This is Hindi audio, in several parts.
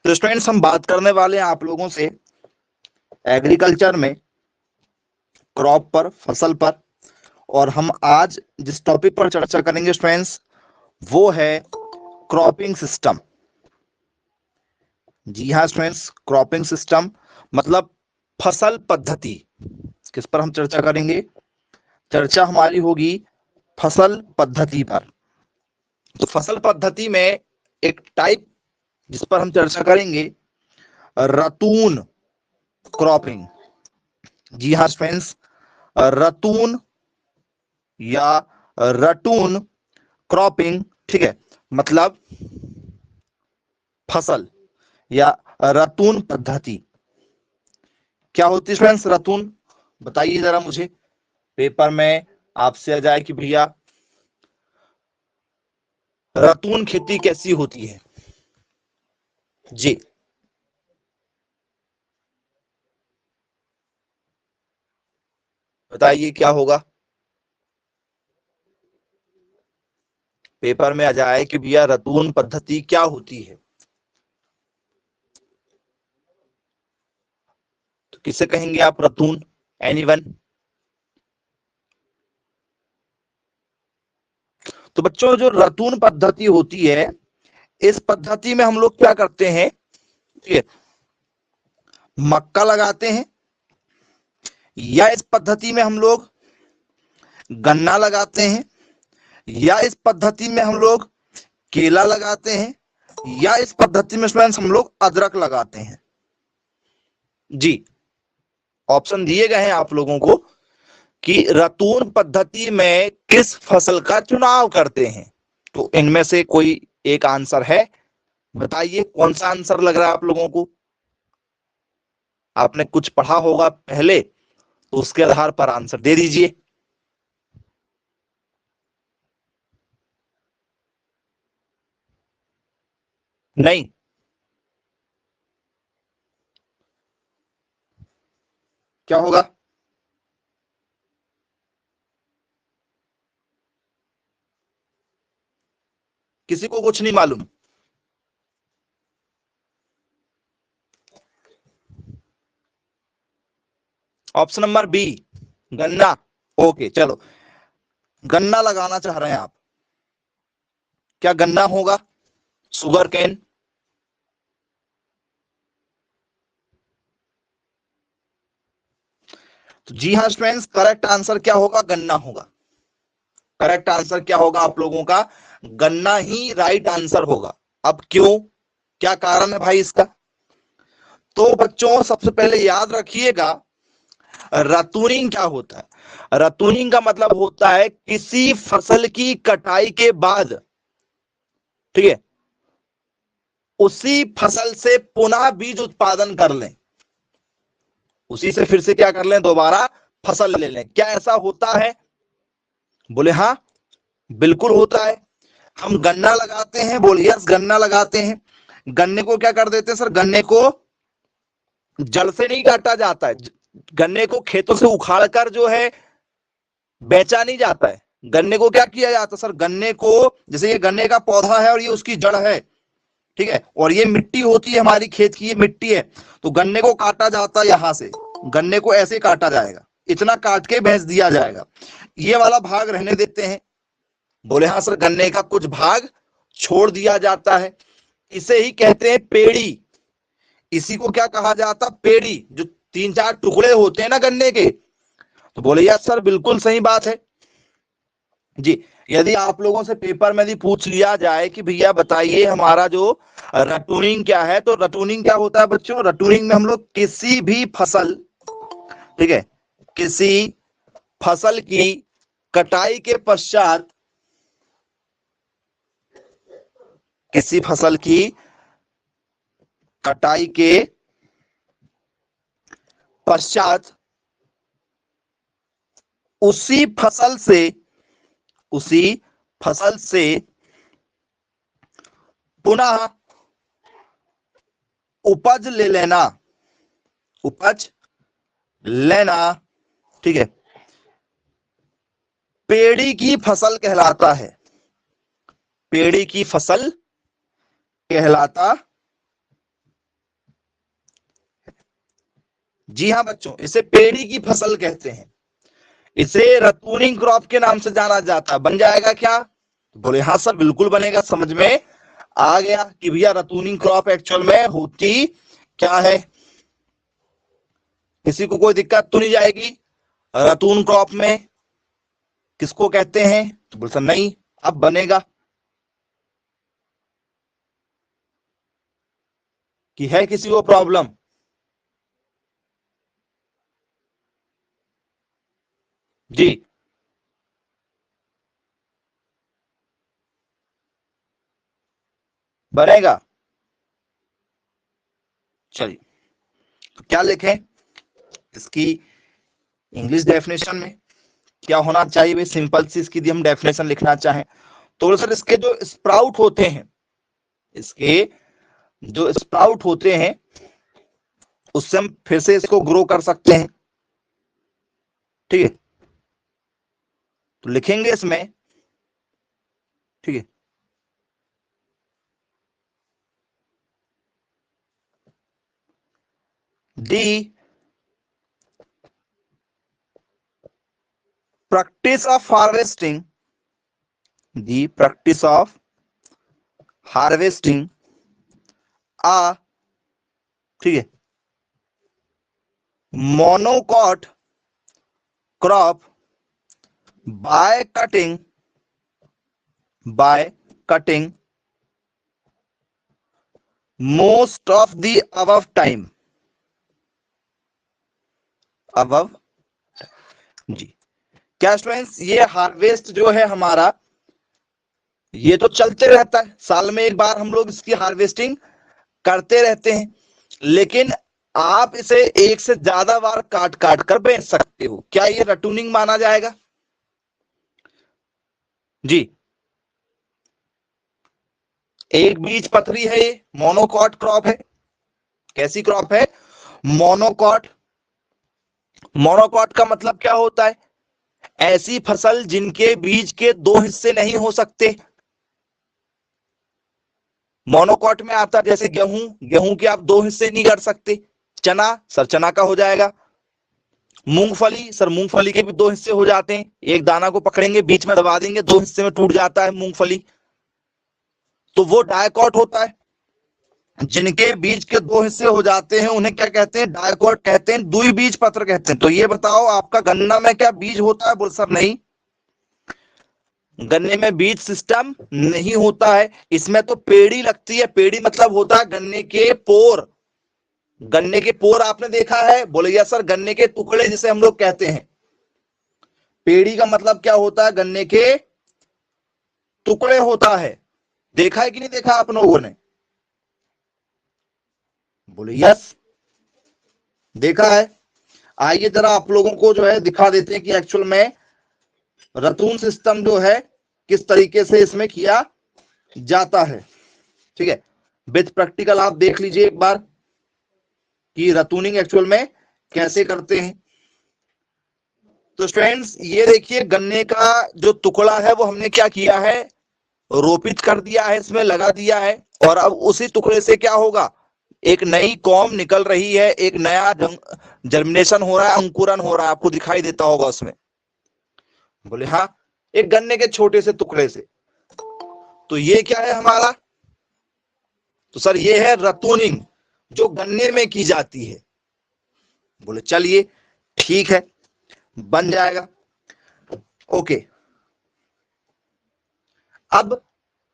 तो स्टूडेंट्स हम बात करने वाले हैं आप लोगों से एग्रीकल्चर में क्रॉप पर, फसल पर। और हम आज जिस टॉपिक पर चर्चा करेंगे स्टूडेंट्स वो है क्रॉपिंग सिस्टम। जी हाँ स्टूडेंट्स, क्रॉपिंग सिस्टम मतलब फसल पद्धति। किस पर हम चर्चा करेंगे? चर्चा हमारी होगी फसल पद्धति पर। तो फसल पद्धति में एक टाइप जिस पर हम चर्चा करेंगे रतून क्रॉपिंग। जी हाँ स्टूडेंट्स, रतून या रटून क्रॉपिंग, ठीक है, मतलब फसल या रतून पद्धति। क्या होती है फ्रेंड्स रतून? बताइए जरा मुझे, पेपर में आपसे आ जाए कि भैया रतून खेती कैसी होती है। जी बताइए क्या होगा, पेपर में आ जाए कि भैया रतून पद्धति क्या होती है, तो किसे कहेंगे आप रतून? एनीवन? तो बच्चों जो रतून पद्धति होती है, इस पद्धति में हम लोग क्या करते हैं, ठीक है, मक्का लगाते हैं, या इस पद्धति में हम लोग गन्ना लगाते हैं, या इस पद्धति में हम लोग केला लगाते हैं, या इस पद्धति में स्टूडेंट्स हम लोग अदरक लगाते हैं। जी ऑप्शन दिए गए हैं आप लोगों को कि रतून पद्धति में किस फसल का चुनाव करते हैं। तो इनमें से कोई एक आंसर है, बताइए कौन सा आंसर लग रहा है आप लोगों को? आपने कुछ पढ़ा होगा पहले, तो उसके आधार पर आंसर दे दीजिए। नहीं, क्या होगा? किसी को कुछ नहीं मालूम? ऑप्शन नंबर बी गन्ना। ओके चलो, गन्ना लगाना चाह रहे हैं आप, क्या गन्ना होगा? Sugarcane? तो जी हाँ स्टूडेंट्स, करेक्ट आंसर क्या होगा? गन्ना होगा। करेक्ट आंसर क्या होगा आप लोगों का? गन्ना ही राइट आंसर होगा। अब क्यों, क्या कारण है भाई इसका? तो बच्चों सबसे पहले याद रखिएगा रतूनिंग क्या होता है। रतूनिंग का मतलब होता है किसी फसल की कटाई के बाद, ठीक है, उसी फसल से पुनः बीज उत्पादन कर लें, उसी से फिर से क्या कर लें, दोबारा फसल ले लें। क्या ऐसा होता है? बोले हाँ, बिल्कुल होता है। हम गन्ना लगाते हैं, बोलिए यस, गन्ना लगाते हैं। गन्ने को क्या कर देते हैं सर? गन्ने को जड़ से नहीं काटा जाता है, गन्ने को खेतों से उखाड़ कर जो है बेचा नहीं जाता है। गन्ने को क्या किया जाता है सर? गन्ने को, जैसे ये गन्ने का पौधा है और ये उसकी जड़ है, ठीक है, और ये मिट्टी होती है हमारी खेत की, ये मिट्टी है, तो गन्ने को काटा जाता है यहां से, गन्ने को ऐसे काटा जाएगा, इतना काट के भेज दिया जाएगा, ये वाला भाग रहने देते हैं। बोले हाँ सर, गन्ने का कुछ भाग छोड़ दिया जाता है, इसे ही कहते हैं पेड़ी। इसी को क्या कहा जाता? पेड़ी। जो तीन चार टुकड़े होते हैं ना गन्ने के, तो बोले यार सर बिल्कुल सही बात है जी। यदि आप लोगों से पेपर में यदि पूछ लिया जाए कि भैया बताइए हमारा जो रटूनिंग क्या है, तो रटूनिंग क्या होता है बच्चों? रटूनिंग में हम लोग किसी भी फसल, ठीक है, किसी फसल की कटाई के पश्चात, किसी फसल की कटाई के पश्चात उसी फसल से, उसी फसल से पुनः उपज ले लेना, उपज लेना, ठीक है, पेड़ी की फसल कहलाता है। पेड़ी की फसल कहलाता जी हाँ बच्चों, इसे पेड़ी की फसल कहते हैं, इसे रतूनिंग क्रॉप के नाम से जाना जाता है। बन जाएगा क्या? बोले हाँ सर बिल्कुल बनेगा, समझ में आ गया कि भैया रतूनिंग क्रॉप एक्चुअल में होती क्या है। किसी को कोई दिक्कत तो नहीं जाएगी? रतून क्रॉप में किसको कहते हैं? तो बोल सर नहीं, अब बनेगा कि है किसी को प्रॉब्लम? जी बनेगा। चलिए, तो क्या लिखें इसकी इंग्लिश डेफिनेशन में? क्या होना चाहिए भाई? सिंपल सी इसकी हम डेफिनेशन लिखना चाहें तो सर इसके जो स्प्राउट होते हैं, इसके जो स्प्राउट होते हैं उससे हम फिर से इसको ग्रो कर सकते हैं। ठीक है, तो लिखेंगे इसमें, ठीक है, D practice of harvesting, the practice of harvesting a, ठीक है, monocot crop by cutting most of the above time, above जी। क्या स्टूडेंट्स, ये हार्वेस्ट जो है हमारा, ये तो चलते रहता है, साल में एक बार हम लोग इसकी हार्वेस्टिंग करते रहते हैं, लेकिन आप इसे एक से ज्यादा बार काट काट कर बेच सकते हो। क्या ये रटूनिंग माना जाएगा? जी, एक बीज पथरी है, ये मोनोकॉट क्रॉप है। कैसी क्रॉप है? मोनोकॉट। मोनोकॉट का मतलब क्या होता है? ऐसी फसल जिनके बीज के दो हिस्से नहीं हो सकते। मोनोकॉट में आता जैसे गेहूं, गेहूं के आप दो हिस्से नहीं कर सकते। चना, सर चना का हो जाएगा। मूंगफली, सर मूंगफली के भी दो हिस्से हो जाते हैं, एक दाना को पकड़ेंगे बीच में दबा देंगे, दो हिस्से में टूट जाता है मूंगफली, तो वो डायकॉट होता है। जिनके बीज के दो हिस्से हो जाते हैं उन्हें क्या कहते हैं? डायकॉट कहते हैं, द्वि बीज पत्र कहते हैं। तो ये बताओ आपका गन्ना में क्या बीज होता है? बोल सर नहीं, गन्ने में बीज सिस्टम नहीं होता है, इसमें तो पेड़ी लगती है। पेड़ी मतलब होता है गन्ने के पोर। गन्ने के पोर आपने देखा है? बोले या सर गन्ने के टुकड़े जिसे हम लोग कहते हैं। पेड़ी का मतलब क्या होता है? गन्ने के टुकड़े होता है। देखा है कि नहीं देखा आप लोगों ने? बोले यस, देखा है। आइए जरा आप लोगों को जो है दिखा देते हैं कि एक्चुअल में रतून सिस्टम जो है किस तरीके से इसमें किया जाता है। ठीक है, विथ प्रैक्टिकल आप देख लीजिए एक बार कि रतूनिंग एक्चुअल में कैसे करते हैं। तो स्टूडेंट्स ये देखिए, गन्ने का जो टुकड़ा है वो हमने क्या किया है? रोपित कर दिया है, इसमें लगा दिया है, और अब उसी टुकड़े से क्या होगा? एक नई कॉम निकल रही है, एक नया जर्मिनेशन हो रहा है, अंकुरन हो रहा है, आपको दिखाई देता होगा उसमें। बोले हाँ, एक गन्ने के छोटे से टुकड़े से। तो ये क्या है हमारा? तो सर ये है रतूनिंग, जो गन्ने में की जाती है। बोले चलिए ठीक है, बन जाएगा। ओके, अब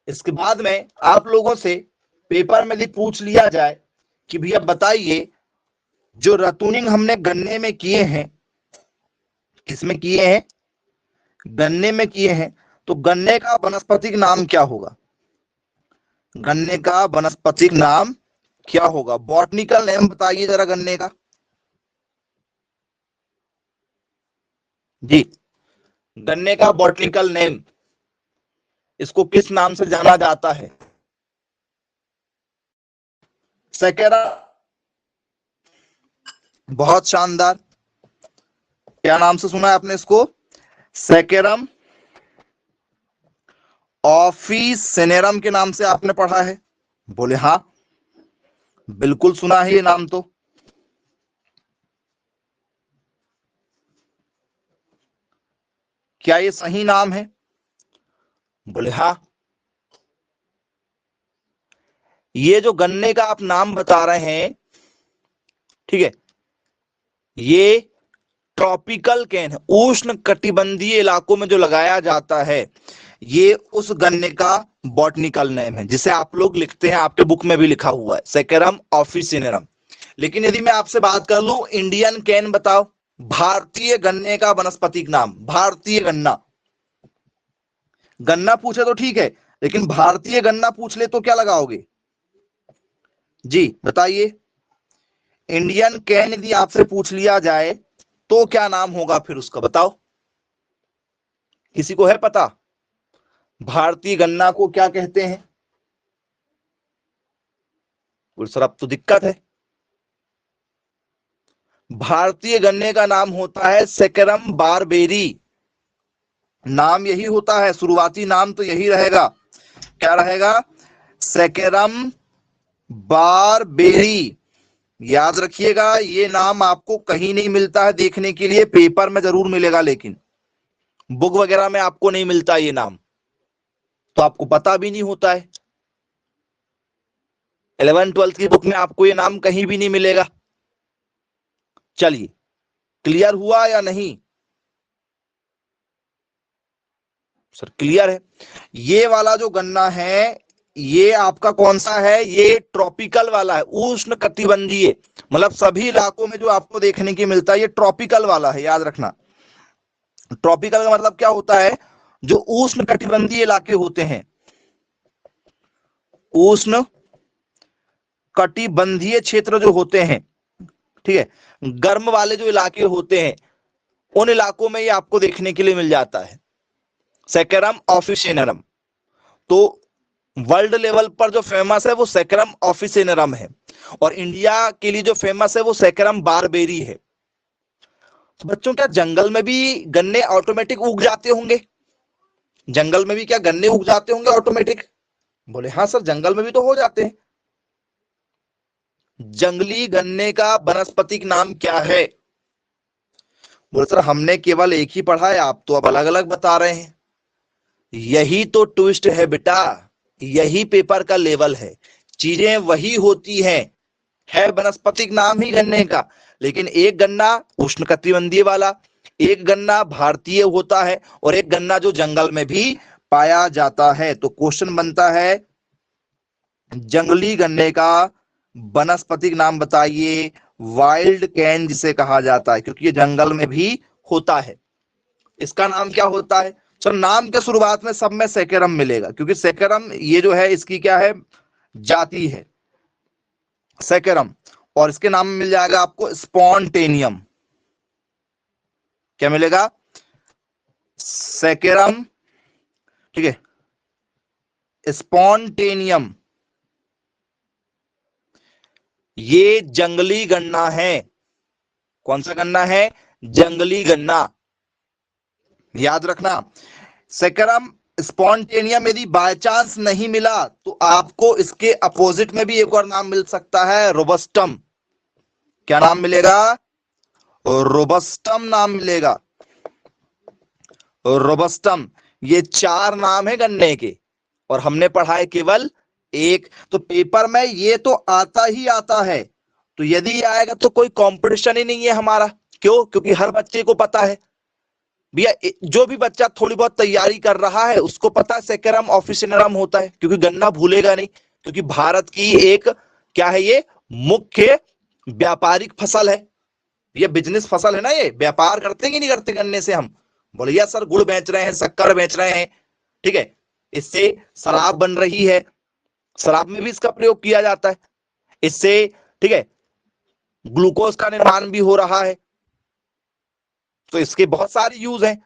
इसके बाद में आप लोगों से पेपर में भी पूछ लिया जाए कि भैया बताइए, जो रतूनिंग हमने गन्ने में किए हैं, किसमें किए हैं? गन्ने में किए हैं, तो गन्ने का वनस्पतिक नाम क्या होगा? गन्ने का वनस्पतिक नाम क्या होगा? बॉटनिकल नेम बताइए जरा गन्ने का। जी, गन्ने का बॉटनिकल नेम, इसको किस नाम से जाना जाता है? सैकेरा, बहुत शानदार। क्या नाम से सुना है आपने इसको? सैकेरम ऑफिसिनेरम के नाम से आपने पढ़ा है? बोले हाँ, बिल्कुल सुना है ये नाम तो। क्या ये सही नाम है? बोले हाँ। ये जो गन्ने का आप नाम बता रहे हैं, ठीक है, ये ट्रॉपिकल कैन है, उष्ण कटिबंधीय इलाकों में जो लगाया जाता है, ये उस गन्ने का बॉटनिकल नेम है, जिसे आप लोग लिखते हैं, आपके बुक में भी लिखा हुआ है, सेकेरम ऑफिसिनेरम। लेकिन यदि मैं आपसे बात कर लूं इंडियन कैन बताओ, भारतीय गन्ने का वनस्पतिक नाम, भारतीय गन्ना। गन्ना पूछे तो ठीक है, लेकिन भारतीय गन्ना पूछ ले तो क्या लगाओगे? जी बताइए, इंडियन कैन यदि आपसे पूछ लिया जाए तो क्या नाम होगा फिर उसका, बताओ, किसी को है पता? भारतीय गन्ना को क्या कहते हैं? सर अब तो दिक्कत है। भारतीय गन्ने का नाम होता है सेकेरम बारबेरी। नाम यही होता है, शुरुआती नाम तो यही रहेगा। क्या रहेगा? Saccharum barberi. याद रखिएगा, ये नाम आपको कहीं नहीं मिलता है देखने के लिए, पेपर में जरूर मिलेगा, लेकिन बुक वगैरह में आपको नहीं मिलता ये नाम, तो आपको पता भी नहीं होता है। 11th-12th की बुक में आपको ये नाम कहीं भी नहीं मिलेगा। चलिए, क्लियर हुआ या नहीं? सर क्लियर है। ये वाला जो गन्ना है, ये आपका कौन सा है? ये ट्रॉपिकल वाला है, उष्ण कटिबंधीय, मतलब सभी इलाकों में जो आपको देखने की मिलता है, ये ट्रॉपिकल वाला है, याद रखना। ट्रॉपिकल का मतलब क्या होता है? जो उष्ण कटिबंधीय इलाके होते हैं, उष्ण कटिबंधीय क्षेत्र जो होते हैं, ठीक है, गर्म वाले जो इलाके होते हैं, उन इलाकों में ये आपको देखने के लिए मिल जाता है, सेकेरम ऑफिसिनेरम। तो वर्ल्ड लेवल पर जो फेमस है वो सेकेरम ऑफिसिनेरम है, और इंडिया के लिए जो फेमस है वो सेकेरम बारबेरी है। तो बच्चों, क्या जंगल में भी गन्ने ऑटोमेटिक उग जाते होंगे? जंगल में भी क्या गन्ने उग जाते होंगे ऑटोमेटिक? बोले हाँ सर, जंगल में भी तो हो जाते हैं। जंगली गन्ने का वनस्पतिक नाम क्या है? बोले सर, हमने केवल एक ही पढ़ा है, आप तो अब अलग अलग बता रहे हैं। यही तो ट्विस्ट है बेटा, यही पेपर का लेवल है। चीजें वही होती हैं, है वनस्पतिक नाम ही गन्ने का, लेकिन एक गन्ना उष्णकटिबंधीय वाला, एक गन्ना भारतीय होता है, और एक गन्ना जो जंगल में भी पाया जाता है। तो क्वेश्चन बनता है, जंगली गन्ने का वनस्पतिक नाम बताइए, वाइल्ड कैन जिसे कहा जाता है, क्योंकि ये जंगल में भी होता है। इसका नाम क्या होता है? सर नाम के शुरुआत में सब में सेकेरम मिलेगा, क्योंकि सेकेरम ये जो है इसकी क्या है, जाति है सेकेरम, और इसके नाम में मिल जाएगा आपको स्पॉन्टेनियम। क्या मिलेगा? सेकेरम, ठीक है, स्पॉन्टेनियम। ये जंगली गन्ना है। कौन सा गन्ना है? जंगली गन्ना। याद रखना, सेकेरम स्पॉन्टेनियम यदि बाय चांस नहीं मिला तो आपको इसके अपोजिट में भी एक और नाम मिल सकता है, रोबस्टम। क्या नाम मिलेगा? रोबस्टम नाम मिलेगा, रोबस्टम। ये 4 नाम है गन्ने के, और हमने पढ़ा है केवल एक। तो पेपर में ये तो आता ही आता है, तो यदि आएगा तो कोई कंपटीशन ही नहीं है हमारा। क्यों? क्योंकि हर बच्चे को पता है भैया, जो भी बच्चा थोड़ी बहुत तैयारी कर रहा है उसको पता है सेकेरम ऑफिसिनेरम होता है, क्योंकि गन्ना भूलेगा नहीं, क्योंकि भारत की एक क्या है, ये मुख्य व्यापारिक फसल है, ये बिजनेस फसल है ना। ये व्यापार करते हैं कि नहीं करते गन्ने से हम? बोले यार सर, गुड़ बेच रहे हैं, शक्कर बेच रहे हैं, ठीक है, इससे शराब बन रही है, शराब में भी इसका प्रयोग किया जाता है, इससे, ठीक है, ग्लूकोज का निर्माण भी हो रहा है, तो इसके बहुत सारे यूज हैं।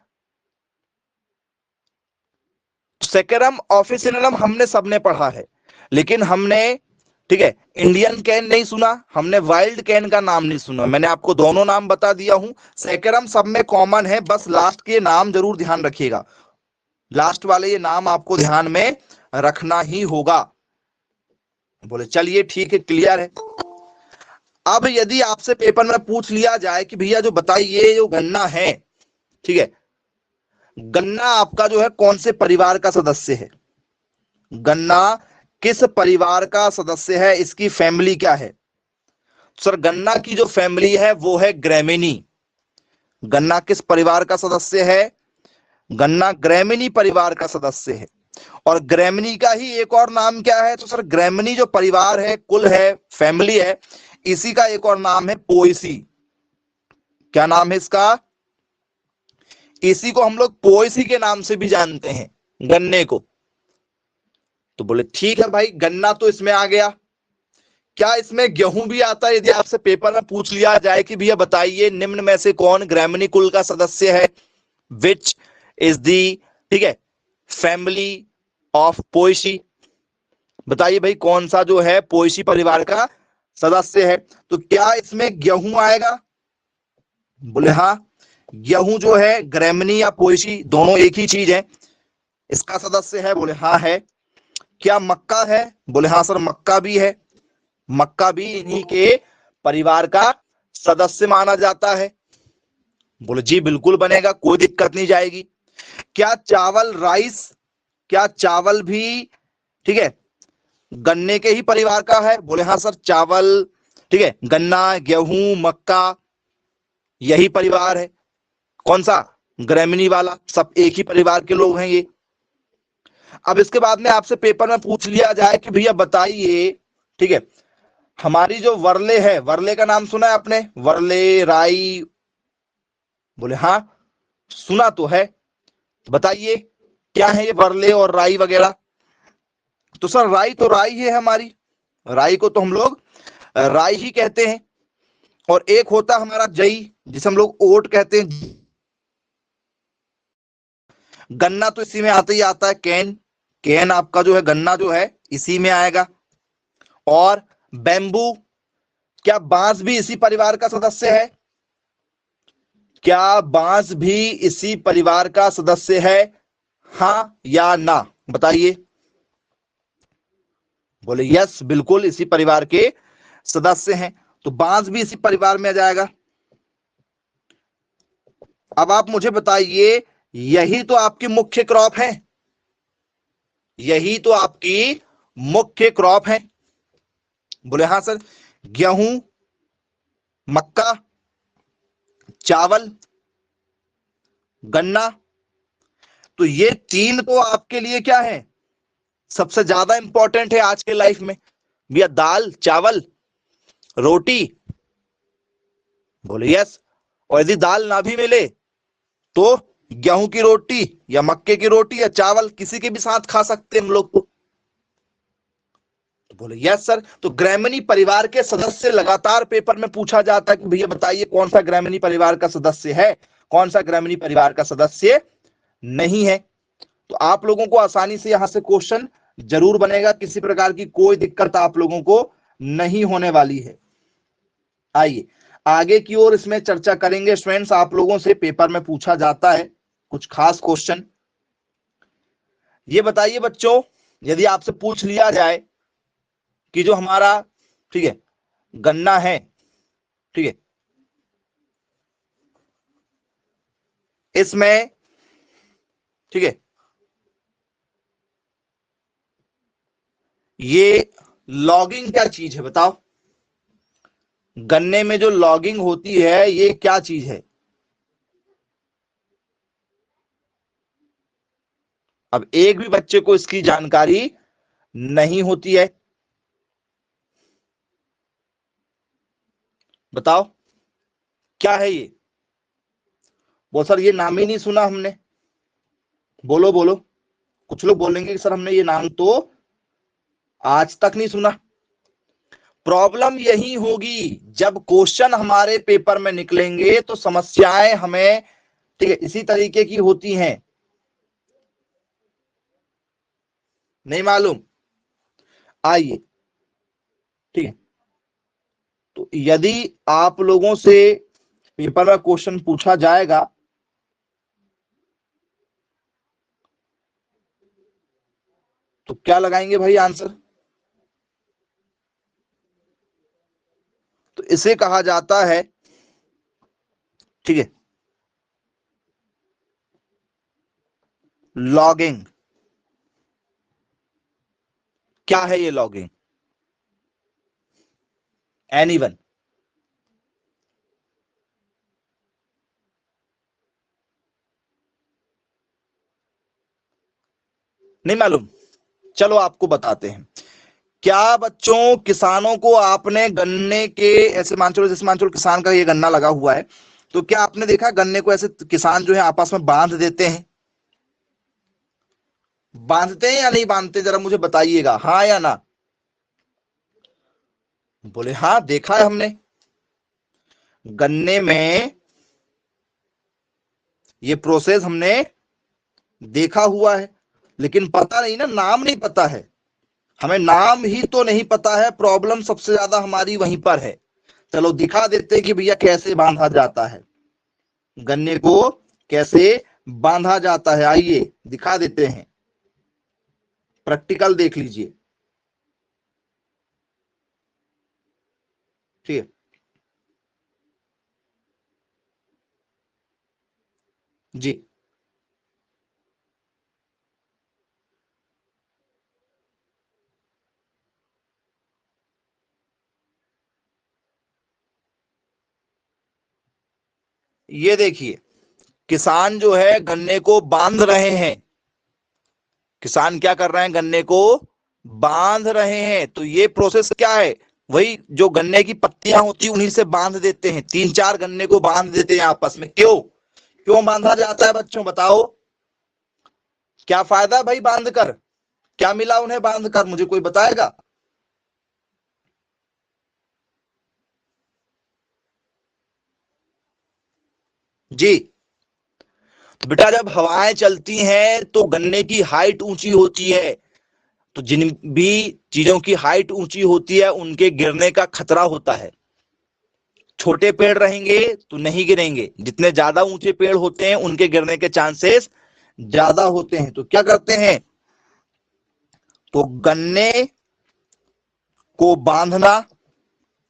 सेकेरम ऑफिसिनेरम हमने सबने पढ़ा है, लेकिन हमने, ठीक है, इंडियन कैन नहीं सुना, हमने वाइल्ड कैन का नाम नहीं सुना। मैंने आपको दोनों नाम बता दिया हूं, सेकेरम सब में कॉमन है, बस लास्ट के नाम जरूर ध्यान रखिएगा, लास्ट वाले ये नाम आपको ध्यान में रखना ही होगा। बोले चलिए ठीक है, क्लियर है। अब यदि आपसे पेपर में पूछ लिया जाए कि भैया जो बताइए, ये जो गन्ना है, ठीक है, गन्ना आपका जो है कौन से परिवार का सदस्य है? गन्ना किस परिवार का सदस्य है, इसकी फैमिली क्या है? सर गन्ना की जो फैमिली है वो है ग्रैमिनी। गन्ना किस परिवार का सदस्य है? गन्ना ग्रैमिनी परिवार का सदस्य है। और ग्रैमिनी का ही एक और नाम क्या है? तो सर ग्रैमिनी जो परिवार है, कुल है, फैमिली है, इसी का एक और नाम है पोएसी। क्या नाम है इसका? इसी को हम लोग पोएसी के नाम से भी जानते हैं, गन्ने को। तो बोले ठीक है भाई, गन्ना तो इसमें आ गया। क्या इसमें गेहूं भी आता है? यदि आपसे पेपर में पूछ लिया जाए कि भैया बताइए निम्न में से कौन ग्रैमिनी कुल का सदस्य है, विच इज दी, ठीक है, फैमिली ऑफ पोएसी, बताइए भाई कौन सा जो है पोएसी परिवार का सदस्य है? तो क्या इसमें गेहूं आएगा? बोले हाँ, गेहूं जो है ग्रैमिनी या पोएसी दोनों एक ही चीज है, इसका सदस्य है। बोले हाँ है। क्या मक्का है? बोले हाँ सर, मक्का भी है, मक्का भी इन्हीं के परिवार का सदस्य माना जाता है। बोले जी बिल्कुल बनेगा, कोई दिक्कत नहीं जाएगी। क्या चावल, राइस, क्या चावल भी, ठीक है, गन्ने के ही परिवार का है? बोले हाँ सर, चावल, ठीक है, गन्ना, गेहूं, मक्का, यही परिवार है। कौन सा? ग्रैमिनी वाला, सब एक ही परिवार के लोग हैं ये। अब इसके बाद में आपसे पेपर में पूछ लिया जाए कि भैया बताइए, ठीक है, हमारी जो वर्ले है, वर्ले का नाम सुना है आपने? वर्ले, राई? बोले हाँ सुना तो है, बताइए क्या है ये वर्ले और राई वगैरह? तो सर राई तो राई है हमारी, राई को तो हम लोग राई ही कहते हैं। और एक होता हमारा जई, जिसे हम लोग ओट कहते हैं। गन्ना तो इसी में आता ही आता है, कैन, कैन आपका जो है गन्ना जो है इसी में आएगा। और बैम्बू, क्या बांस भी इसी परिवार का सदस्य है? क्या बांस भी इसी परिवार का सदस्य है? हाँ या ना, बताइए। बोले यस, बिल्कुल इसी परिवार के सदस्य हैं, तो बांस भी इसी परिवार में आ जाएगा। अब आप मुझे बताइए, यही तो आपकी मुख्य क्रॉप है, यही तो आपकी मुख्य क्रॉप है? बोले हाँ सर, गेहूं, मक्का, चावल, गन्ना, तो ये तीन तो आपके लिए क्या है, सबसे ज्यादा इंपॉर्टेंट है आज के लाइफ में। भैया दाल, चावल, रोटी? बोले यस। और यदि दाल ना भी मिले तो गेहूं की रोटी या मक्के की रोटी या चावल किसी के भी साथ खा सकते हैं हम लोग। तो बोले यस सर। तो ग्रैमिनी परिवार के सदस्य लगातार पेपर में पूछा जाता है कि भैया बताइए कौन सा ग्रैमिनी परिवार का सदस्य है, कौन सा ग्रैमिनी परिवार का सदस्य नहीं है। तो आप लोगों को आसानी से यहां से क्वेश्चन जरूर बनेगा, किसी प्रकार की कोई दिक्कत आप लोगों को नहीं होने वाली है। आइए आगे की ओर इसमें चर्चा करेंगे स्टूडेंट्स। आप लोगों से पेपर में पूछा जाता है कुछ खास क्वेश्चन। ये बताइए बच्चों, यदि आपसे पूछ लिया जाए कि जो हमारा, ठीक है, गन्ना है, ठीक है, इसमें, ठीक है, ये लॉगिंग क्या चीज है बताओ? गन्ने में जो लॉगिंग होती है ये क्या चीज है? अब एक भी बच्चे को इसकी जानकारी नहीं होती है, बताओ क्या है ये? वो सर ये नाम ही नहीं सुना हमने। बोलो बोलो, कुछ लोग बोलेंगे कि सर हमने ये नाम तो आज तक नहीं सुना। प्रॉब्लम यही होगी, जब क्वेश्चन हमारे पेपर में निकलेंगे तो समस्याएं हमें, ठीक है, इसी तरीके की होती हैं। नहीं मालूम? आइए, ठीक है, तो यदि आप लोगों से पेपर में क्वेश्चन पूछा जाएगा तो क्या लगाएंगे भाई आंसर? तो इसे कहा जाता है, ठीक है, लॉगिंग। क्या है ये लॉगिंग? एनीवन? नहीं मालूम? चलो आपको बताते हैं। क्या बच्चों, किसानों को आपने गन्ने के, ऐसे मान चलो, जैसे मान चलो किसान का ये गन्ना लगा हुआ है, तो क्या आपने देखा गन्ने को ऐसे किसान जो है आपस में बांध देते हैं? बांधते हैं या नहीं बांधते, जरा मुझे बताइएगा, हाँ या ना? बोले हाँ, देखा है हमने। गन्ने में ये प्रोसेस हमने देखा हुआ है, लेकिन पता नहीं ना, नाम नहीं पता है हमें, नाम ही तो नहीं पता है। प्रॉब्लम सबसे ज्यादा हमारी वहीं पर है। चलो दिखा देते हैं कि भैया कैसे बांधा जाता है, गन्ने को कैसे बांधा जाता है, आइए दिखा देते हैं। प्रैक्टिकल देख लीजिए, ठीक है जी। ये देखिए, किसान जो है गन्ने को बांध रहे हैं, किसान क्या कर रहे हैं, गन्ने को बांध रहे हैं। तो ये प्रोसेस क्या है, वही जो गन्ने की पत्तियां होती उन्हीं से बांध देते हैं, 3-4 गन्ने को बांध देते हैं आपस में। क्यों क्यों बांधा जाता है बच्चों, बताओ? क्या फायदा भाई बांध कर, क्या मिला उन्हें बांध कर, मुझे कोई बताएगा? जी, तो बेटा जब हवाएं चलती हैं तो गन्ने की हाइट ऊंची होती है, तो जिन भी चीजों की हाइट ऊंची होती है उनके गिरने का खतरा होता है। छोटे पेड़ रहेंगे तो नहीं गिरेंगे, जितने ज्यादा ऊंचे पेड़ होते हैं उनके गिरने के चांसेस ज्यादा होते हैं। तो क्या करते हैं, तो गन्ने को बांधना,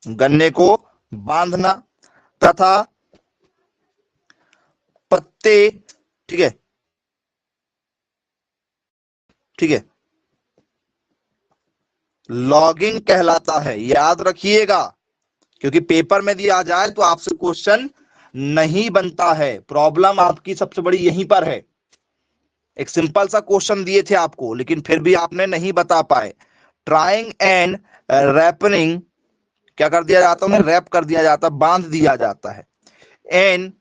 गन्ने को बांधना तथा पत्ते, ठीक है, ठीक है, लॉगिंग कहलाता है, याद रखिएगा। क्योंकि पेपर में दिया जाए तो आपसे क्वेश्चन नहीं बनता है, प्रॉब्लम आपकी सबसे बड़ी यहीं पर है। एक सिंपल सा क्वेश्चन दिए थे आपको, लेकिन फिर भी आपने नहीं बता पाए। ट्राइंग एंड रैपनिंग, क्या कर दिया जाता है, उन्हें रैप कर दिया जाता है, बांध दिया जाता है। एंड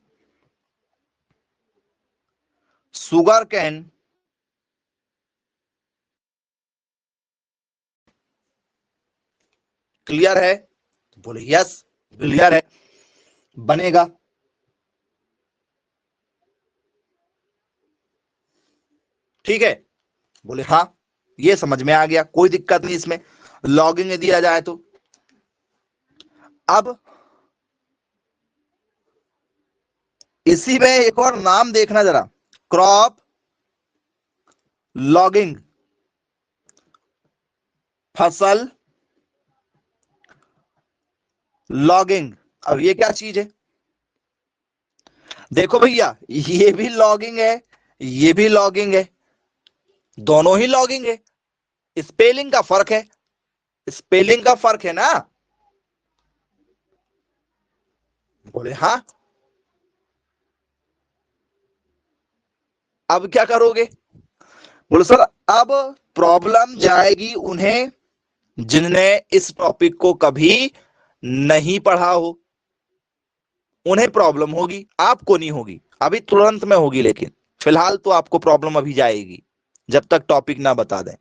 सुगर कैन, क्लियर है? बोले यस, क्लियर है, बनेगा। ठीक है, बोले हाँ, ये समझ में आ गया, कोई दिक्कत नहीं इसमें, लॉगिंग दिया जाए तो। अब इसी में एक और नाम देखना जरा, क्रॉप लॉगिंग, फसल लॉगिंग। अब ये क्या चीज है, देखो भैया, ये भी लॉगिंग है, ये भी लॉगिंग है, दोनों ही लॉगिंग है। स्पेलिंग का फर्क है, स्पेलिंग का फर्क है ना? बोले हाँ। अब क्या करोगे? बोले सर, अब प्रॉब्लम जाएगी उन्हें जिनने इस टॉपिक को कभी नहीं पढ़ा हो, उन्हें प्रॉब्लम होगी, आपको नहीं होगी, अभी तुरंत में होगी, लेकिन फिलहाल तो आपको प्रॉब्लम अभी जाएगी जब तक टॉपिक ना बता दें।